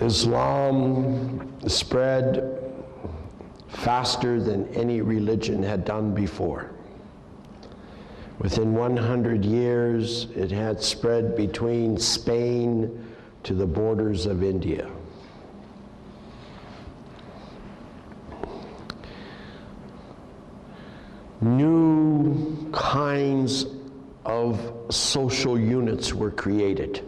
Islam spread faster than any religion had done before. Within 100 years, it had spread between Spain to the borders of India. New kinds of social units were created.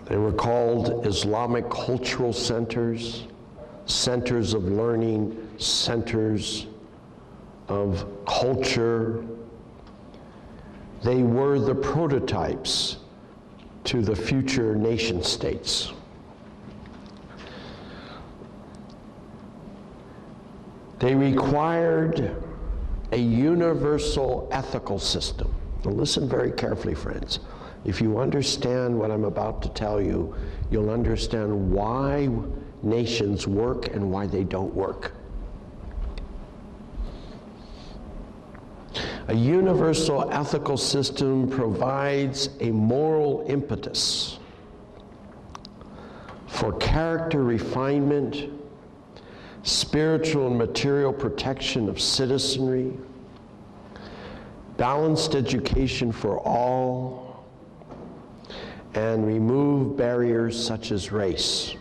They were called Islamic cultural centers, centers of learning, centers of culture. They were the prototypes to the future nation states. They required a universal ethical system. Now listen very carefully, friends. If you understand what I'm about to tell you, you'll understand why nations work and why they don't work. A universal ethical system provides a moral impetus for character refinement, spiritual and material protection of citizenry, balanced education for all, and remove barriers such as race.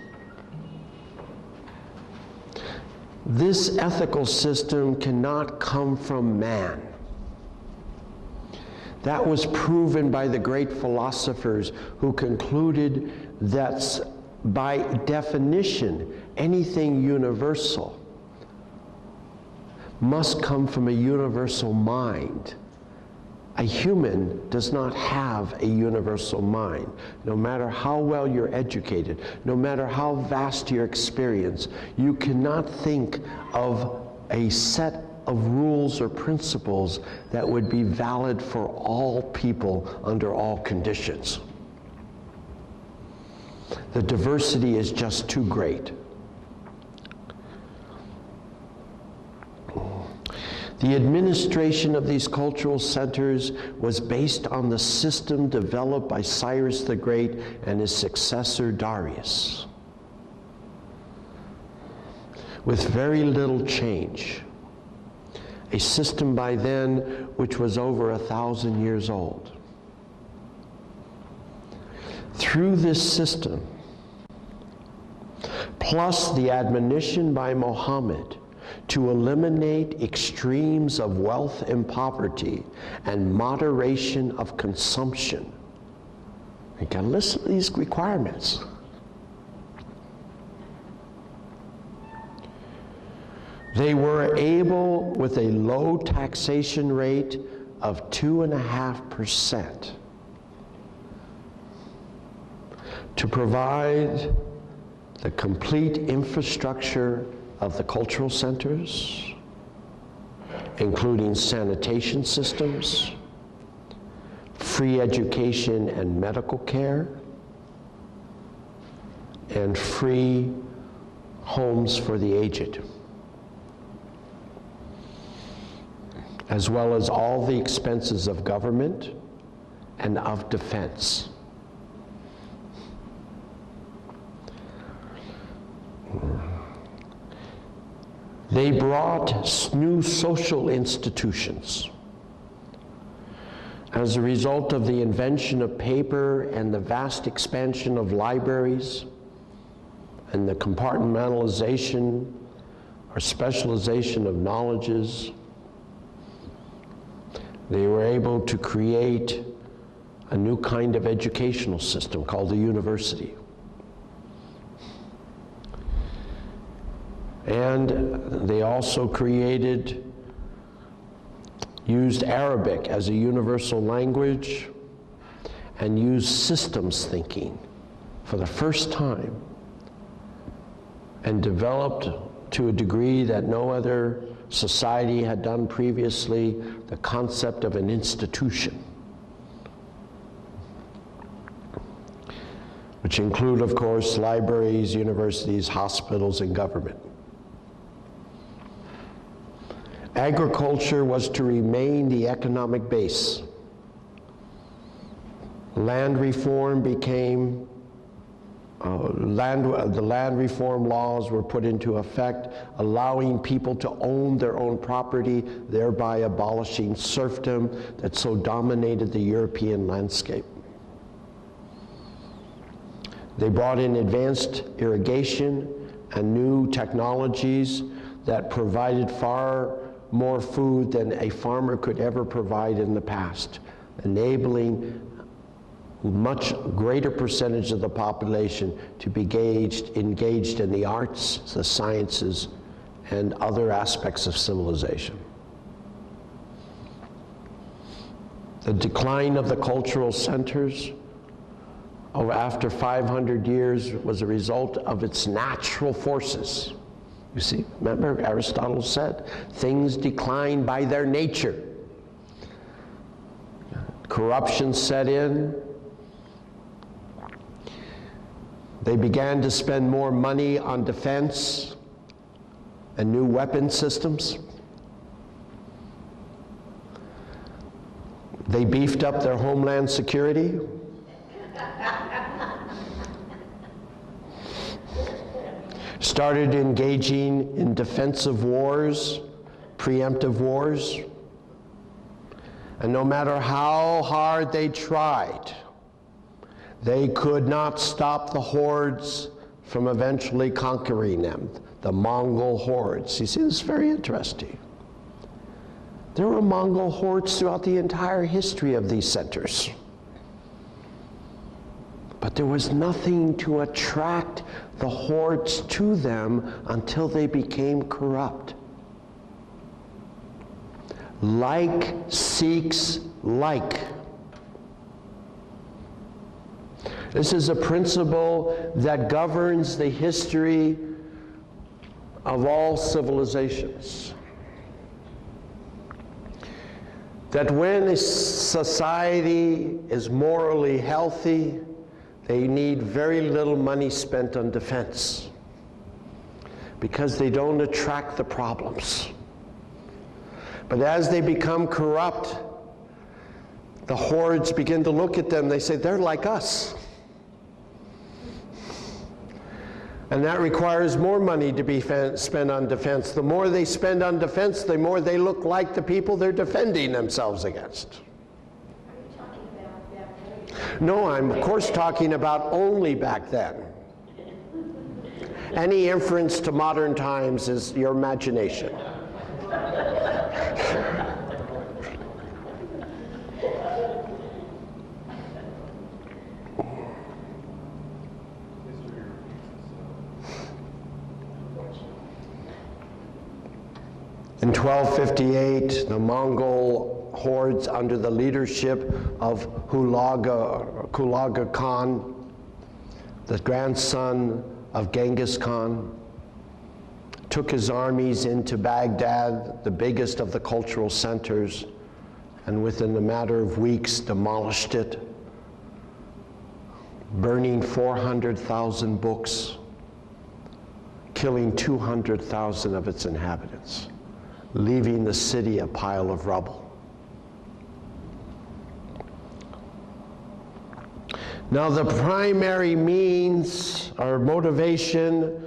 This ethical system cannot come from man. That was proven by the great philosophers who concluded that by definition, anything universal must come from a universal mind. A human does not have a universal mind. No matter how well you're educated, no matter how vast your experience, you cannot think of a set of rules or principles that would be valid for all people under all conditions. The diversity is just too great. The administration of these cultural centers was based on the system developed by Cyrus the Great and his successor Darius, with very little change. A system by then which was over 1,000 years old. Through this system, plus the admonition by Muhammad to eliminate extremes of wealth and poverty and moderation of consumption. You gotta listen to these requirements. They were able, with a low taxation rate of 2.5%, to provide the complete infrastructure of the cultural centers, including sanitation systems, free education and medical care, and free homes for the aged, as well as all the expenses of government and of defense. They brought new social institutions. As a result of the invention of paper and the vast expansion of libraries and the compartmentalization or specialization of knowledges, they were able to create a new kind of educational system called the university. And they also used Arabic as a universal language and used systems thinking for the first time, and developed to a degree that no other society had done previously the concept of an institution, which include, of course, libraries, universities, hospitals, and government. Agriculture was to remain the economic base. Land reform became, the land reform laws were put into effect, allowing people to own their own property, thereby abolishing serfdom that so dominated the European landscape. They brought in advanced irrigation and new technologies that provided far more food than a farmer could ever provide in the past, enabling much greater percentage of the population to be engaged in the arts, the sciences, and other aspects of civilization. The decline of the cultural centers after 500 years was a result of its natural forces. You see, remember Aristotle said, things decline by their nature. Corruption set in. They began to spend more money on defense and new weapon systems. They beefed up their homeland security. Started engaging in defensive wars, preemptive wars, and no matter how hard they tried, they could not stop the hordes from eventually conquering them, the Mongol hordes. You see, this is very interesting. There were Mongol hordes throughout the entire history of these centers. But there was nothing to attract the hordes to them until they became corrupt. Like seeks like. This is a principle that governs the history of all civilizations. That when a society is morally healthy, they need very little money spent on defense because they don't attract the problems. But as they become corrupt, the hordes begin to look at them. They say, they're like us. And that requires more money to be spent on defense. The more they spend on defense, the more they look like the people they're defending themselves against. No, I'm of course talking about only back then. Any inference to modern times is your imagination. In 1258, the Mongol hordes under the leadership of Hulagu Khan, the grandson of Genghis Khan, took his armies into Baghdad, the biggest of the cultural centers, and within a matter of weeks demolished it, burning 400,000 books, killing 200,000 of its inhabitants, leaving the city a pile of rubble. Now, the primary means or motivation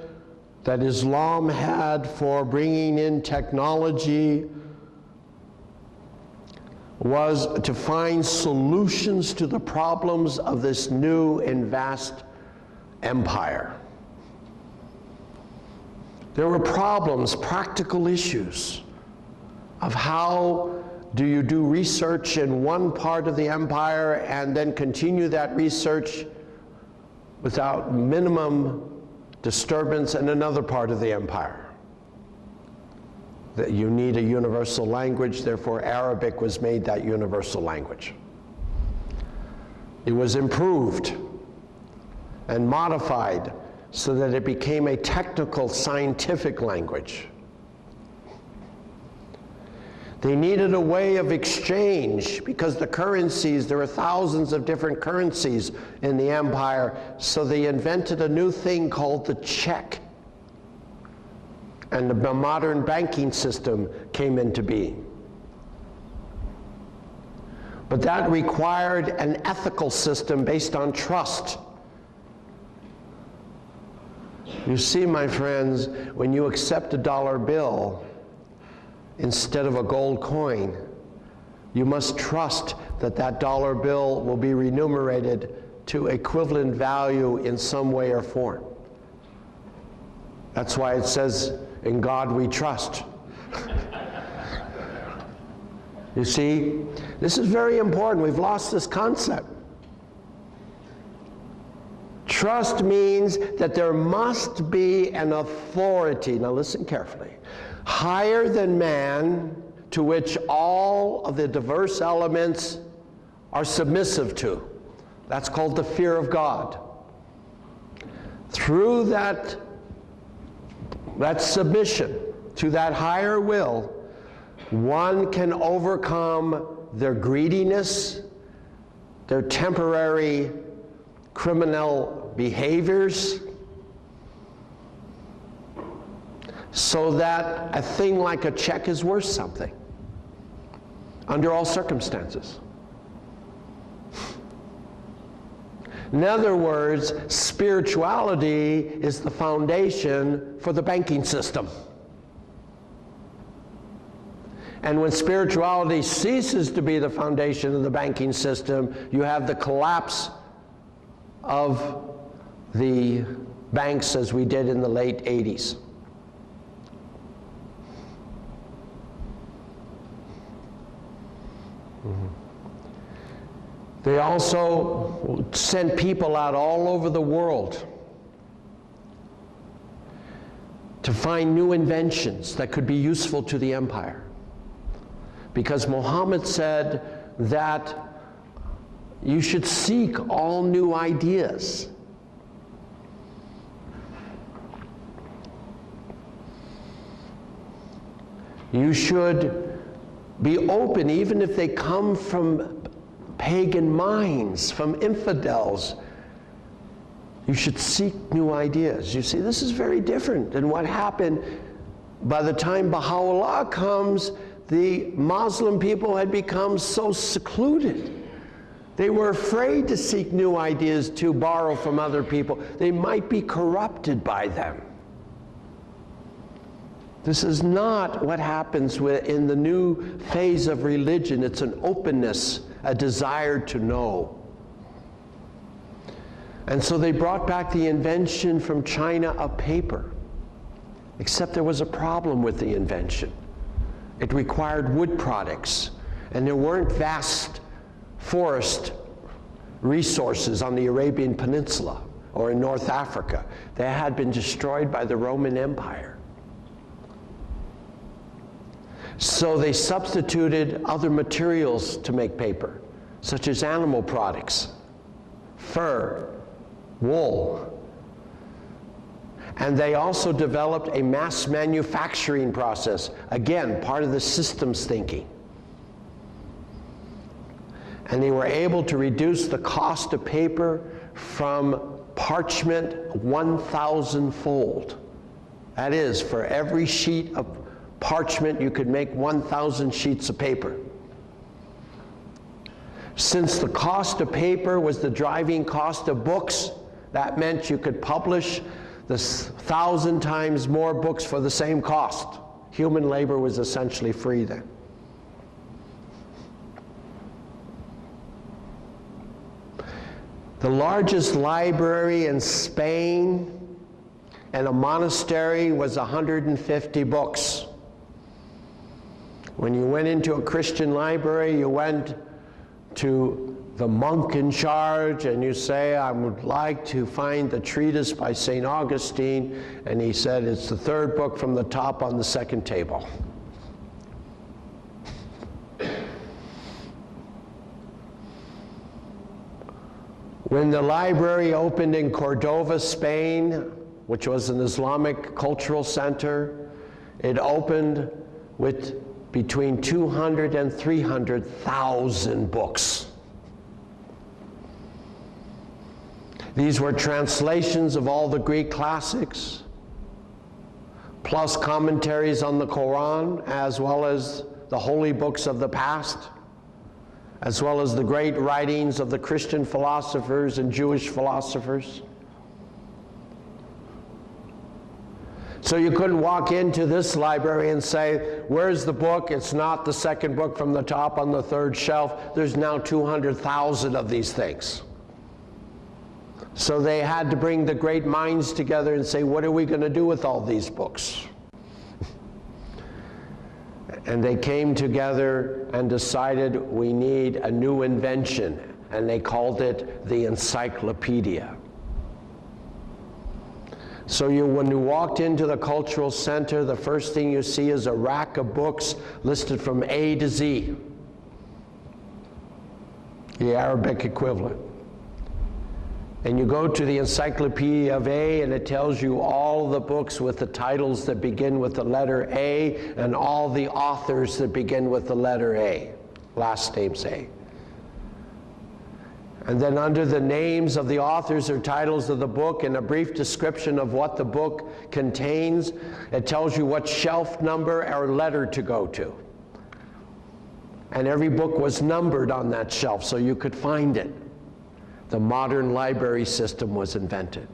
that Islam had for bringing in technology was to find solutions to the problems of this new and vast empire. There were problems, practical issues of how do you do research in one part of the empire and then continue that research without minimum disturbance in another part of the empire. That you need a universal language, therefore Arabic was made that universal language. It was improved and modified so that it became a technical, scientific language. They needed a way of exchange because the currencies, there were thousands of different currencies in the empire, so they invented a new thing called the check. And the modern banking system came into being. But that required an ethical system based on trust. You see, my friends, when you accept a dollar bill instead of a gold coin, you must trust that that dollar bill will be remunerated to equivalent value in some way or form. That's why it says, "In God we trust." You see, this is very important. We've lost this concept. Trust means that there must be an authority, now listen carefully, higher than man, to which all of the diverse elements are submissive to. That's called the fear of God. Through that submission to that higher will, one can overcome their greediness, their temporary criminal behaviors, so that a thing like a check is worth something under all circumstances. In other words, spirituality is the foundation for the banking system. And when spirituality ceases to be the foundation of the banking system, you have the collapse of the banks as we did in the late 80s. They also sent people out all over the world to find new inventions that could be useful to the empire. Because Muhammad said that you should seek all new ideas. You should be open, even if they come from pagan minds, from infidels. You should seek new ideas. You see, this is very different than what happened by the time Baha'u'llah comes. The Muslim people had become so secluded. They were afraid to seek new ideas, to borrow from other people. They might be corrupted by them. This is not what happens in the new phase of religion. It's an openness, a desire to know. And so they brought back the invention from China of paper. Except there was a problem with the invention. It required wood products, and there weren't vast forest resources on the Arabian Peninsula or in North Africa. They had been destroyed by the Roman Empire. So they substituted other materials to make paper, such as animal products, fur, wool. And they also developed a mass manufacturing process, again, part of the systems thinking. And they were able to reduce the cost of paper from parchment 1,000-fold. That is, for every sheet of parchment, you could make 1,000 sheets of paper. Since the cost of paper was the driving cost of books, that meant you could publish 1,000 times more books for the same cost. Human labor was essentially free then. The largest library in Spain and a monastery was 150 books. When you went into a Christian library, you went to the monk in charge and you say, "I would like to find the treatise by St. Augustine," and he said, "It's the third book from the top on the second table." When the library opened in Cordova, Spain, which was an Islamic cultural center, it opened with between 200 and 300,000 books. These were translations of all the Greek classics, plus commentaries on the Quran, as well as the holy books of the past, as well as the great writings of the Christian philosophers and Jewish philosophers. So you couldn't walk into this library and say, where's the book? It's not the second book from the top on the third shelf. There's now 200,000 of these things. So they had to bring the great minds together and say, what are we going to do with all these books? And they came together and decided we need a new invention, and they called it the encyclopedia. So when you walked into the cultural center, the first thing you see is a rack of books listed from A to Z, the Arabic equivalent. And you go to the Encyclopedia of A, and it tells you all the books with the titles that begin with the letter A, and all the authors that begin with the letter A, last names A. And then under the names of the authors or titles of the book and a brief description of what the book contains, it tells you what shelf number or letter to go to. And every book was numbered on that shelf so you could find it. The modern library system was invented.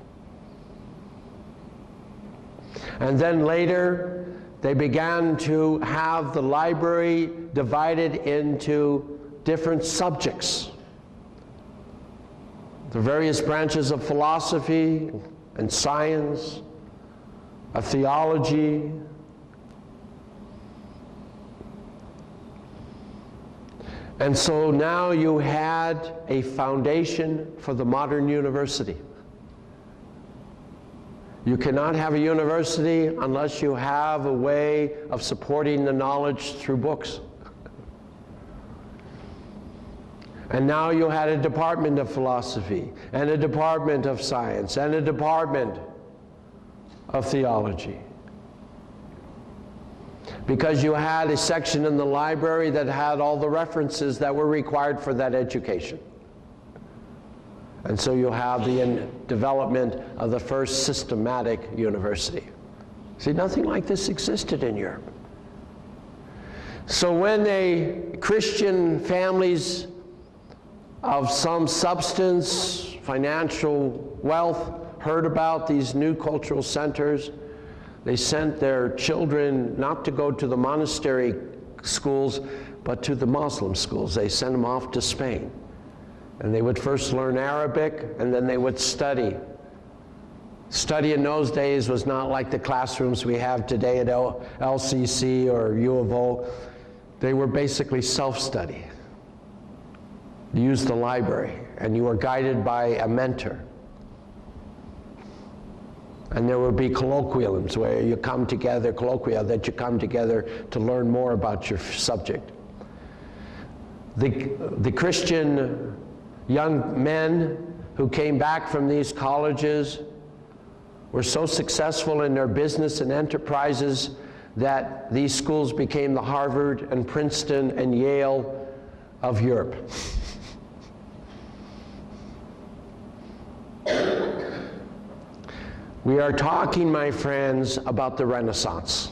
And then later, they began to have the library divided into different subjects. The various branches of philosophy and science, of theology, and so now you had a foundation for the modern university. You cannot have a university unless you have a way of supporting the knowledge through books. And now you had a department of philosophy, and a department of science, and a department of theology. Because you had a section in the library that had all the references that were required for that education. And so you have the development of the first systematic university. See, nothing like this existed in Europe. So when Christian families of some substance, financial wealth, heard about these new cultural centers, they sent their children not to go to the monastery schools, but to the Muslim schools. They sent them off to Spain. And they would first learn Arabic, and then they would study. Study in those days was not like the classrooms we have today at LCC or U of O. They were basically self-study. You used the library, and you were guided by a mentor. And there would be colloquiums where you come together, colloquia, that you come together to learn more about your subject. The Christian young men who came back from these colleges were so successful in their business and enterprises that these schools became the Harvard and Princeton and Yale of Europe. We are talking, my friends, about the Renaissance.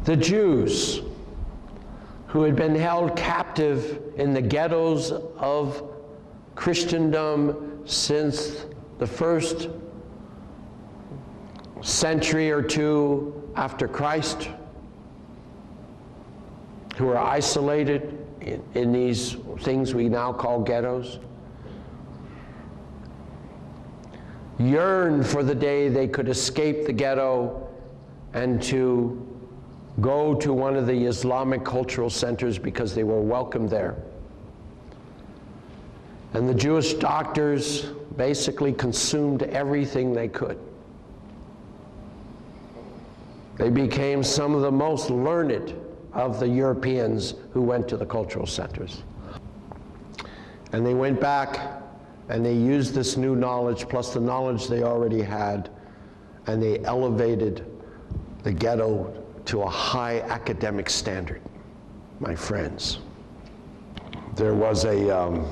The Jews, who had been held captive in the ghettos of Christendom since the first century or two after Christ, who were isolated in these things we now call ghettos, yearned for the day they could escape the ghetto and to go to one of the Islamic cultural centers because they were welcome there. And the Jewish doctors basically consumed everything they could. They became some of the most learned of the Europeans who went to the cultural centers. And they went back and they used this new knowledge plus the knowledge they already had, and they elevated the ghetto to a high academic standard, my friends. There was a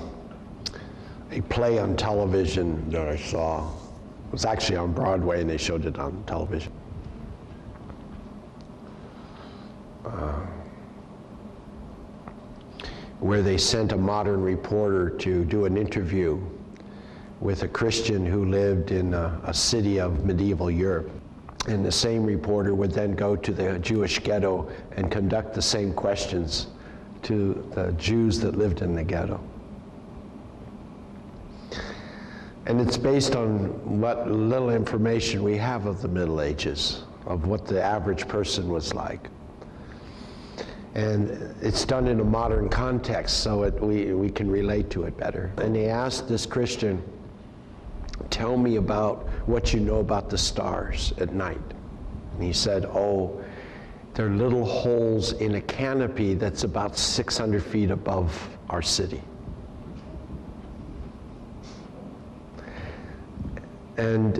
play on television that I saw. It was actually on Broadway, and they showed it on television. where they sent a modern reporter to do an interview with a Christian who lived in a city of medieval Europe. And the same reporter would then go to the Jewish ghetto and conduct the same questions to the Jews that lived in the ghetto. And it's based on what little information we have of the Middle Ages, of what the average person was like. And it's done in a modern context, so we can relate to it better. And they asked this Christian, tell me about what you know about the stars at night. And he said, oh, they're little holes in a canopy that's about 600 feet above our city. And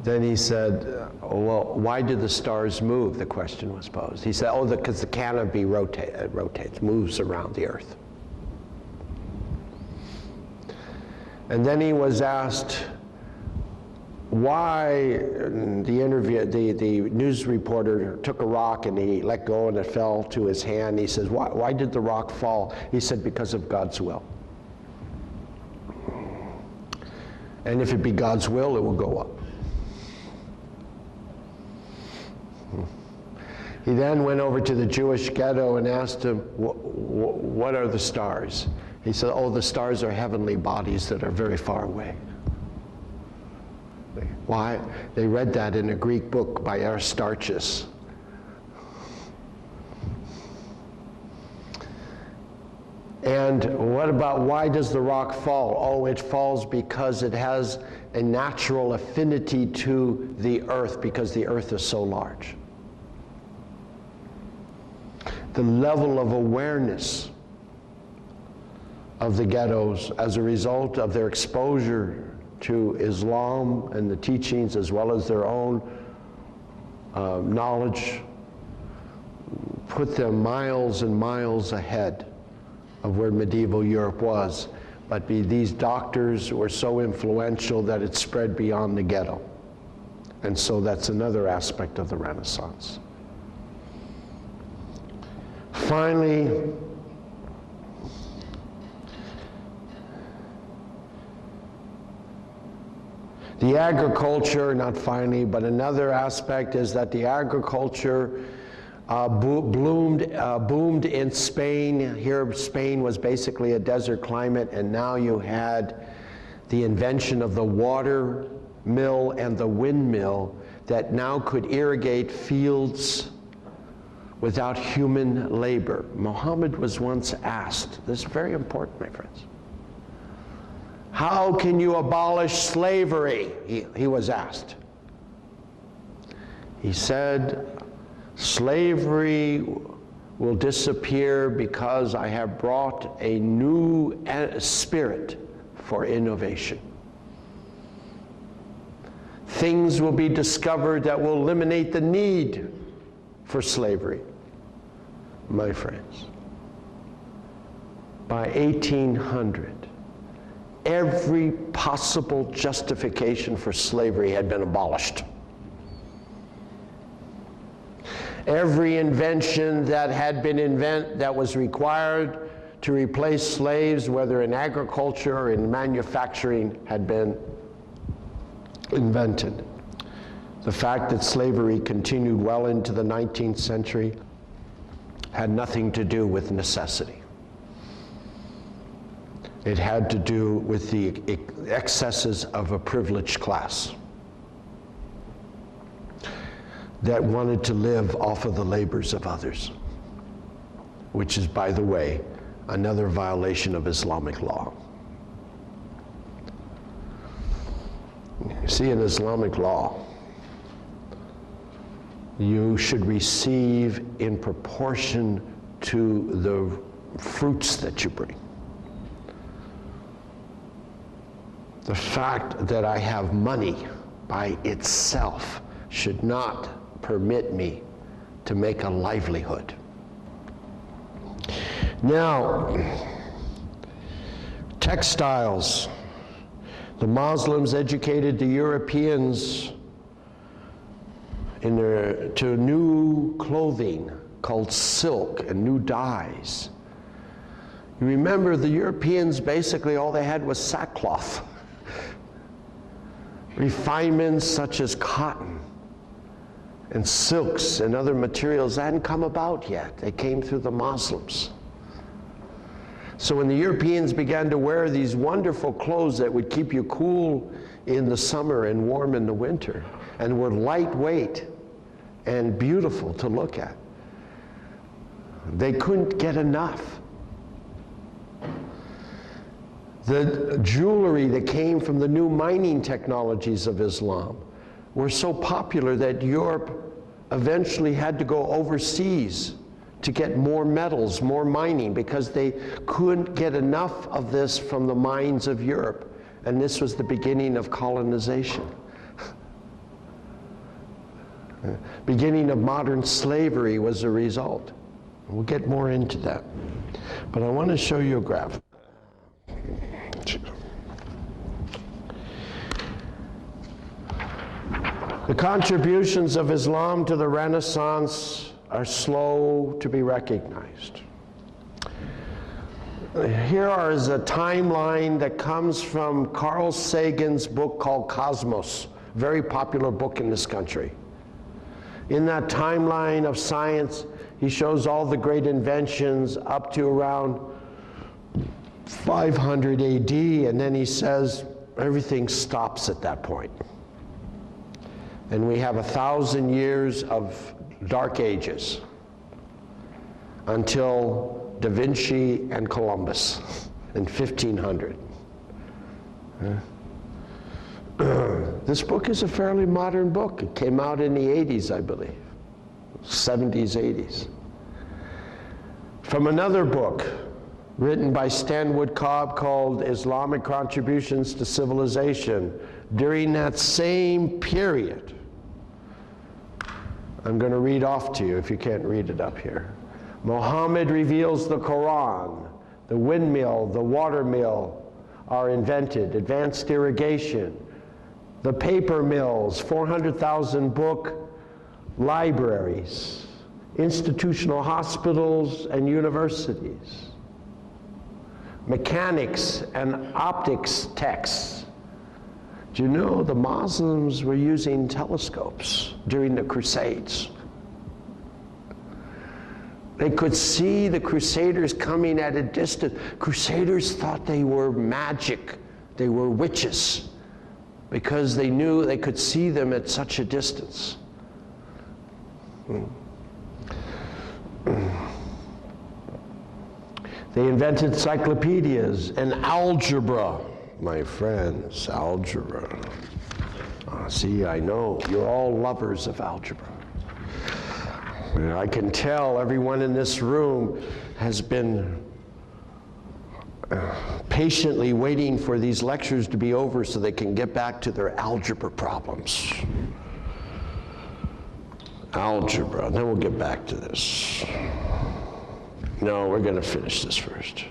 then he said, well, why do the stars move? The question was posed. He said, oh, because the canopy rotates, moves around the earth. And then he was asked why the news reporter took a rock and he let go and it fell to his hand. He says, why did the rock fall? He said, because of God's will. And if it be God's will, it will go up. He then went over to the Jewish ghetto and asked him, what are the stars? He said, oh, the stars are heavenly bodies that are very far away. Why? They read that in a Greek book by Aristarchus. And what about why does the rock fall? Oh, it falls because it has a natural affinity to the earth because the earth is so large. The level of awareness of the ghettos as a result of their exposure to Islam and the teachings as well as their own knowledge put them miles and miles ahead of where medieval Europe was. But these doctors were so influential that it spread beyond the ghetto. And so that's another aspect of the Renaissance. Finally, the agriculture, not finally, but another aspect is that the agriculture boomed in Spain. Here, Spain was basically a desert climate, and now you had the invention of the water mill and the windmill that now could irrigate fields without human labor. Muhammad was once asked, this is very important, my friends, how can you abolish slavery? He was asked. He said, slavery will disappear because I have brought a new spirit for innovation. Things will be discovered that will eliminate the need for slavery. My friends, by 1800, every possible justification for slavery had been abolished. Every invention that had been that was required to replace slaves, whether in agriculture or in manufacturing, had been invented. The fact that slavery continued well into the 19th century had nothing to do with necessity. It had to do with the excesses of a privileged class that wanted to live off of the labors of others, which is, by the way, another violation of Islamic law. You see, in Islamic law, you should receive in proportion to the fruits that you bring. The fact that I have money by itself should not permit me to make a livelihood. Now, textiles. The Muslims educated the Europeans to new clothing called silk and new dyes. You remember the Europeans, basically all they had was sackcloth. Refinements such as cotton and silks and other materials hadn't come about yet. They came through the Muslims. So when the Europeans began to wear these wonderful clothes that would keep you cool in the summer and warm in the winter, and were lightweight and beautiful to look at, they couldn't get enough. The jewelry that came from the new mining technologies of Islam were so popular that Europe eventually had to go overseas to get more metals, more mining, because they couldn't get enough of this from the mines of Europe. And this was the beginning of colonization. Beginning of modern slavery was a result. We'll get more into that. But I want to show you a graph. The contributions of Islam to the Renaissance are slow to be recognized. Here is a timeline that comes from Carl Sagan's book called Cosmos, a very popular book in this country. In that timeline of science, he shows all the great inventions up to around 500 AD, and then he says everything stops at that point. And we have 1,000 years of dark ages until Da Vinci and Columbus in 1500. This book is a fairly modern book. It came out in the 80s, I believe, 70s, 80s. From another book written by Stanwood Cobb called Islamic Contributions to Civilization, during that same period, I'm going to read off to you if you can't read it up here. Muhammad reveals the Quran, the windmill, the water mill are invented, advanced irrigation, the paper mills, 400,000 book libraries, institutional hospitals and universities, mechanics and optics techs. Do you know the Muslims were using telescopes during the Crusades? They could see the Crusaders coming at a distance. Crusaders thought they were magic, they were witches, because they knew they could see them at such a distance. They invented encyclopedias and algebra. My friends, algebra. See, I know you're all lovers of algebra. I can tell everyone in this room has been patiently waiting for these lectures to be over so they can get back to their algebra problems. Algebra, then we'll get back to this. No, we're going to finish this first.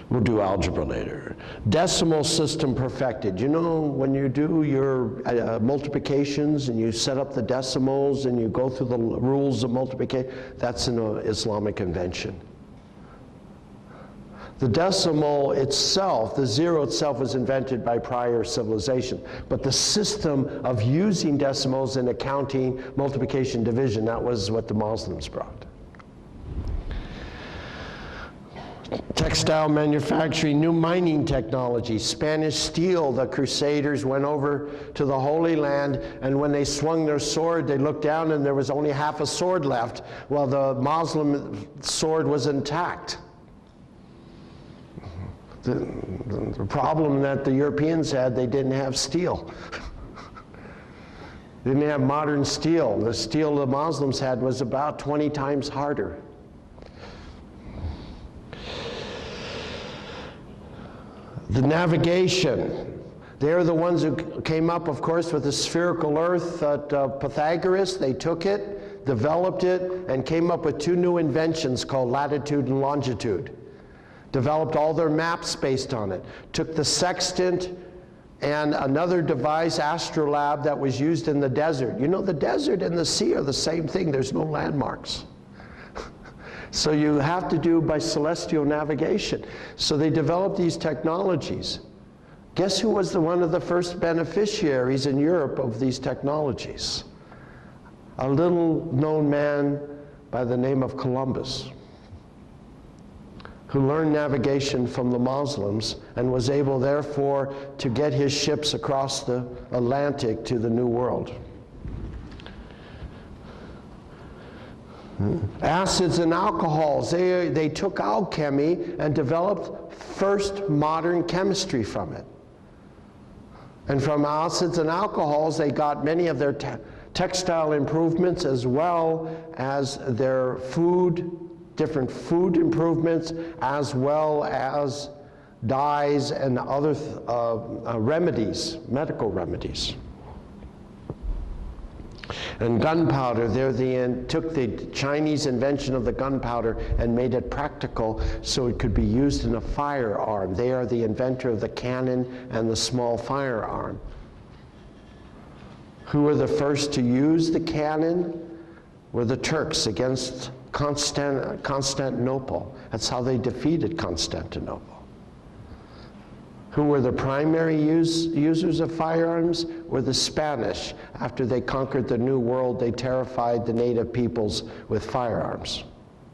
We'll do algebra later. Decimal system perfected. You know, when you do your multiplications and you set up the decimals and you go through the rules of multiplication, that's an Islamic invention. The decimal itself, the zero itself, was invented by prior civilization. But the system of using decimals in accounting, multiplication, division, that was what the Muslims brought. Textile manufacturing, new mining technology, Spanish steel. The Crusaders went over to the Holy Land, and when they swung their sword, they looked down and there was only half a sword left, while the Muslim sword was intact. The problem that the Europeans had, they didn't have steel. They didn't have modern steel. The steel the Muslims had was about 20 times harder. The navigation. They're the ones who came up, of course, with the spherical earth at Pythagoras. They took it, developed it, and came up with two new inventions called latitude and longitude. Developed all their maps based on it. Took the sextant and another device, astrolabe, that was used in the desert. You know, the desert and the sea are the same thing. There's no landmarks. So you have to do by celestial navigation. So they developed these technologies. Guess who was one of the first beneficiaries in Europe of these technologies? A little known man by the name of Columbus, who learned navigation from the Muslims and was able, therefore, to get his ships across the Atlantic to the New World. Acids and alcohols, they took alchemy and developed first modern chemistry from it. And from acids and alcohols, they got many of their textile improvements, as well as their different food improvements, as well as dyes and other remedies, medical remedies. And gunpowder, took the Chinese invention of the gunpowder and made it practical so it could be used in a firearm. They are the inventor of the cannon and the small firearm. Who were the first to use the cannon? Were the Turks against Constantinople. That's how they defeated Constantinople. Who were the primary users of firearms? Were the Spanish. After they conquered the New World, they terrified the native peoples with firearms.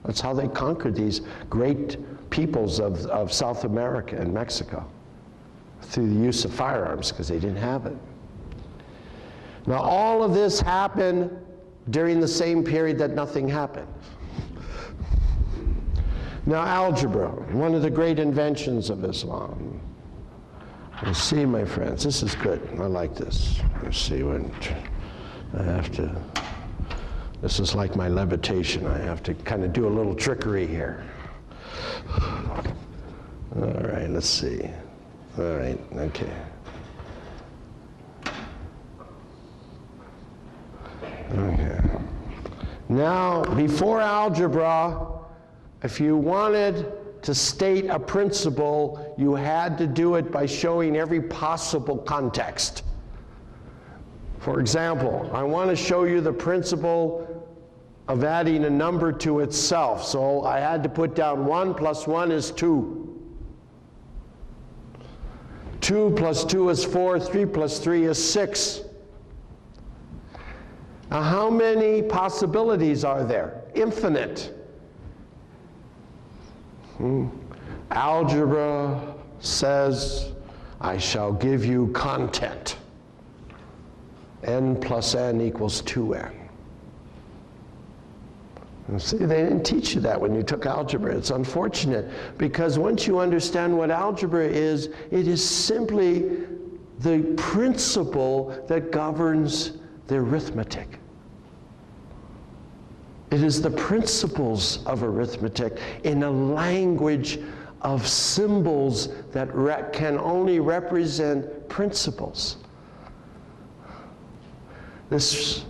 That's how they conquered these great peoples of South America and Mexico, through the use of firearms, because they didn't have it. Now, all of this happened during the same period that nothing happened. Now, algebra, one of the great inventions of Islam. Let's see, my friends, this is good. I like this. Let's see when I have to, this is like my levitation. I have to kind of do a little trickery here. All right, let's see. All right, okay. Okay. Now, before algebra, if you wanted to state a principle, you had to do it by showing every possible context. For example, I want to show you the principle of adding a number to itself. So I had to put down 1 plus 1 is 2. 2 plus 2 is 4. 3 plus 3 is 6. Now, how many possibilities are there? Infinite. Algebra says, I shall give you content. N plus N equals 2N. And see, they didn't teach you that when you took algebra. It's unfortunate, because once you understand what algebra is, it is simply the principle that governs the arithmetic. It is the principles of arithmetic in a language of symbols that can only represent principles. This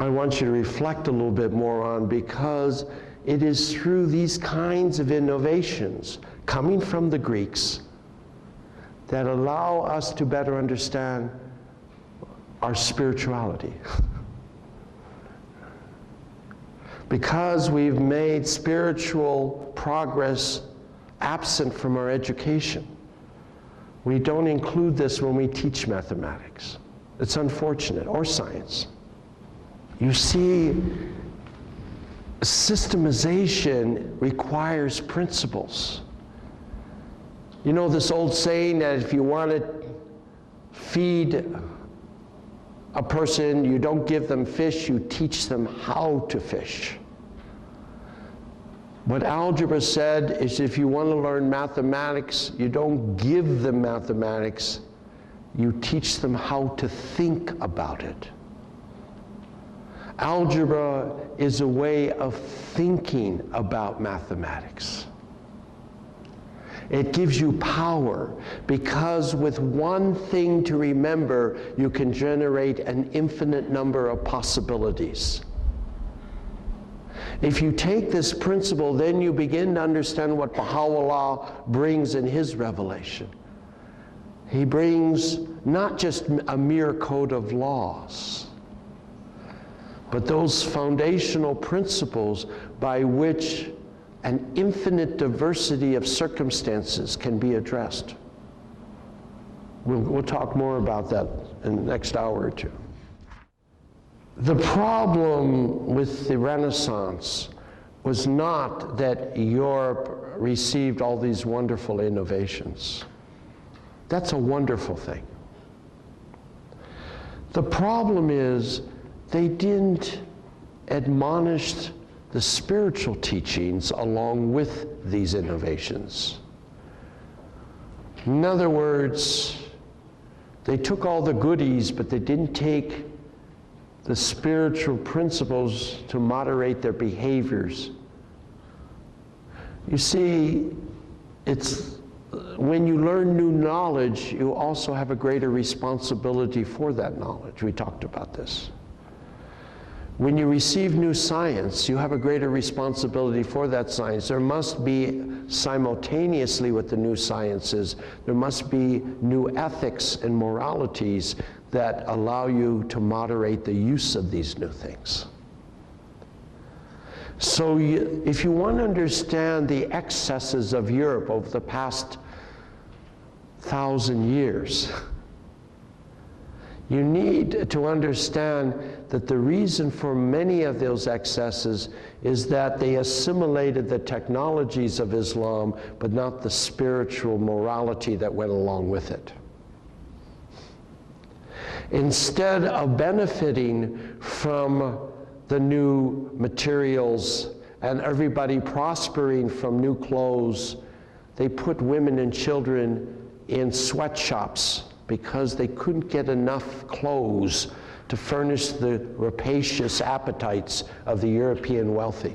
I want you to reflect a little bit more on, because it is through these kinds of innovations coming from the Greeks that allow us to better understand our spirituality. Because we've made spiritual progress absent from our education, we don't include this when we teach mathematics. It's unfortunate, or science. You see, systemization requires principles. You know this old saying that if you want to feed a person, you don't give them fish, you teach them how to fish. What algebra said is, if you want to learn mathematics, you don't give them mathematics, you teach them how to think about it. Algebra is a way of thinking about mathematics. It gives you power, because with one thing to remember, you can generate an infinite number of possibilities. If you take this principle, then you begin to understand what Baha'u'llah brings in his revelation. He brings not just a mere code of laws, but those foundational principles by which an infinite diversity of circumstances can be addressed. We'll talk more about that in the next hour or two. The problem with the Renaissance was not that Europe received all these wonderful innovations. That's a wonderful thing. The problem is they didn't admonish the spiritual teachings along with these innovations. In other words, they took all the goodies, but they didn't take the spiritual principles to moderate their behaviors. You see, it's when you learn new knowledge, you also have a greater responsibility for that knowledge. We talked about this. When you receive new science, you have a greater responsibility for that science. There must be, simultaneously with the new sciences, there must be new ethics and moralities that allow you to moderate the use of these new things. So if you want to understand the excesses of Europe over the past 1,000 years, you need to understand that the reason for many of those excesses is that they assimilated the technologies of Islam, but not the spiritual morality that went along with it. Instead of benefiting from the new materials and everybody prospering from new clothes, they put women and children in sweatshops because they couldn't get enough clothes to furnish the rapacious appetites of the European wealthy.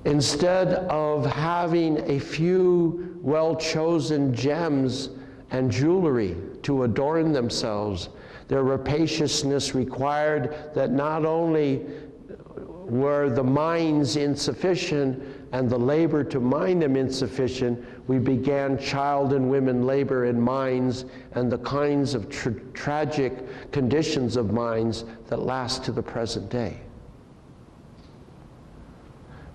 Instead of having a few well-chosen gems and jewelry to adorn themselves, their rapaciousness required that not only were the mines insufficient and the labor to mine them insufficient, we began child and women labor in mines and the kinds of tragic conditions of mines that last to the present day.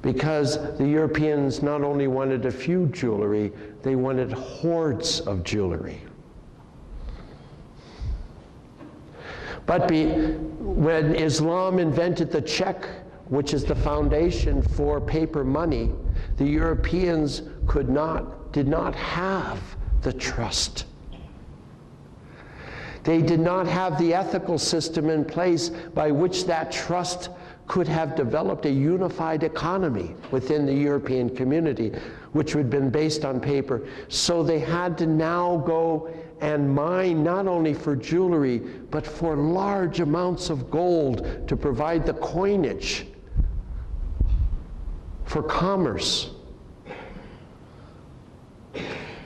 Because the Europeans not only wanted a few jewelry, they wanted hordes of jewelry. But when Islam invented the check, which is the foundation for paper money, the Europeans did not have the trust. They did not have the ethical system in place by which that trust could have developed a unified economy within the European community, which would have been based on paper. So they had to now go and mine not only for jewelry, but for large amounts of gold to provide the coinage for commerce.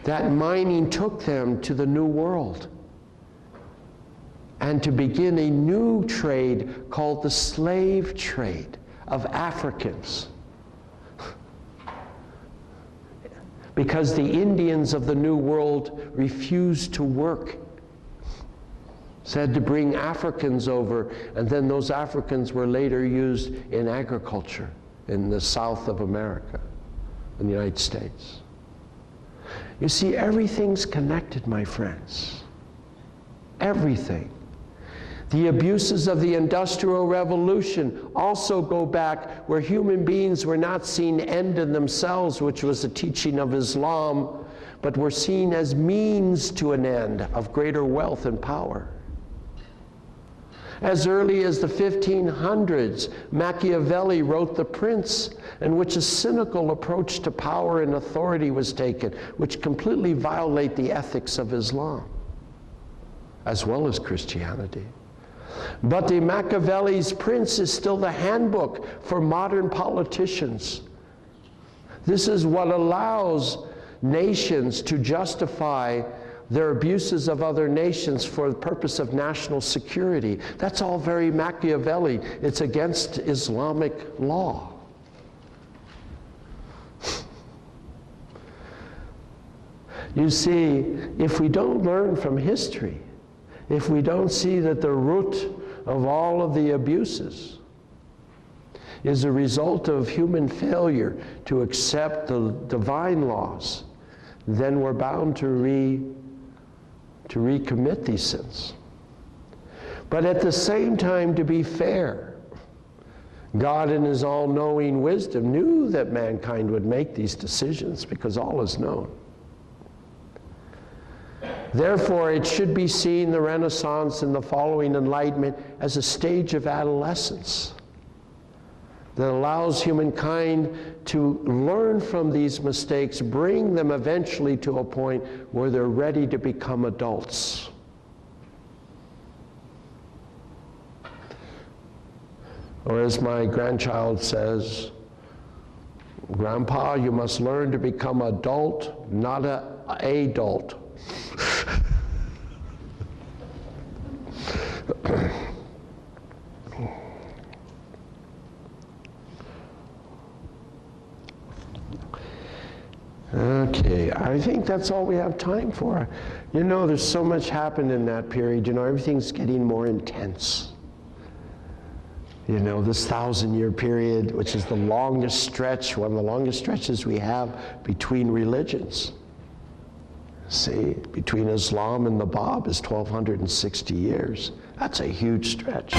That mining took them to the New World and to begin a new trade called the slave trade of Africans. Because the Indians of the New World refused to work. Said to bring Africans over, and then those Africans were later used in agriculture in the South of America, in the United States. You see, everything's connected, my friends. Everything. The abuses of the Industrial Revolution also go back where human beings were not seen end in themselves, which was the teaching of Islam, but were seen as means to an end of greater wealth and power. As early as the 1500s, Machiavelli wrote The Prince, in which a cynical approach to power and authority was taken, which completely violate the ethics of Islam, as well as Christianity. But the Machiavelli's Prince is still the handbook for modern politicians. This is what allows nations to justify their abuses of other nations for the purpose of national security. That's all very Machiavelli. It's against Islamic law. You see, if we don't learn from history, if we don't see that the root of all of the abuses is a result of human failure to accept the divine laws, then we're bound to recommit these sins. But at the same time, to be fair, God in his all-knowing wisdom knew that mankind would make these decisions because all is known. Therefore, it should be seen, the Renaissance and the following Enlightenment, as a stage of adolescence that allows humankind to learn from these mistakes, bring them eventually to a point where they're ready to become adults. Or as my grandchild says, "Grandpa, you must learn to become adult, not an adult." Okay, I think that's all we have time for. You know, there's so much happened in that period. You know, everything's getting more intense. You know, this 1,000-year period, which is the longest stretch, one of the longest stretches we have between religions. See, between Islam and the Bab is 1,260 years. That's a huge stretch.